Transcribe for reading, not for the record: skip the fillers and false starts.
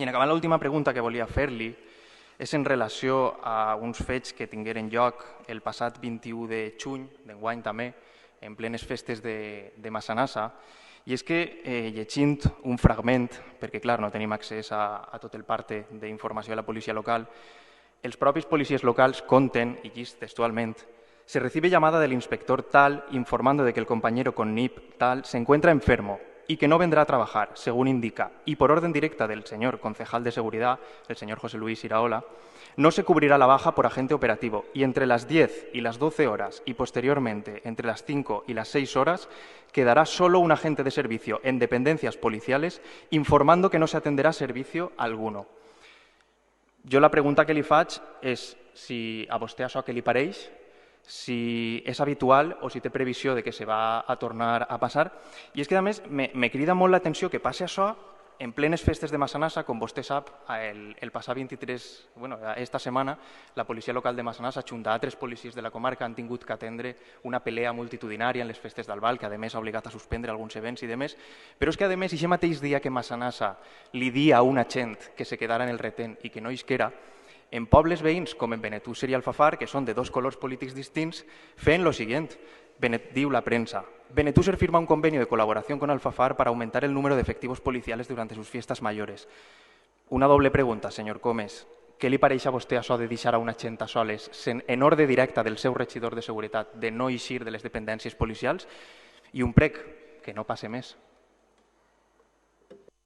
I en acabar l'última pregunta que volia fer-li és en relació a uns fets que tingueren lloc el passat 21 de juny, d'enguany també, en plenes festes de Massanassa, i és que llegint un fragment, perquè clar, no tenim accés a tot el parte d'informació de la policia local, els propis policies locals conten, y llis textualment, se recibe llamada del inspector tal informando de que el compañero con NIP tal se encuentra enfermo y que no vendrá a trabajar, según indica, y por orden directa del señor concejal de seguridad, el señor José Luis Iraola, no se cubrirá la baja por agente operativo y entre las 10 y las 12 horas y posteriormente entre las 5 y las 6 horas quedará solo un agente de servicio en dependencias policiales informando que no se atenderá servicio alguno. Jo la pregunta que li faig és si a vostè això què li pareix, si és habitual o si té previsió de que se va a tornar a passar. I és que, a més, me crida molt l'atenció que passi això en plenes festes de Massanassa. Com vostè sap, el passat 23, esta setmana, la policia local de Massanassa, junt a altres policies de la comarca, han tingut que atendre una pelea multitudinària en les festes d'Albal, que a més ha obligat a suspendre alguns events i demés. Però és que, a més, aquest mateix dia que Massanassa li dia a una gent que se quedara en el retén i que no isquera, en pobles veïns com en Benetússer i Alfafar, que són de dos colors polítics distints, feien lo siguient. Diu la prensa: Benetússer firma un convenio de colaboración con Alfafar para aumentar el número de efectivos policiales durante sus fiestas mayores. Una doble pregunta, senyor Comes. Què li pareix a vostè això de deixar a una gent a soles en ordre directa del seu regidor de seguretat de no eixir de les dependències policials? I un prec, que no passe més.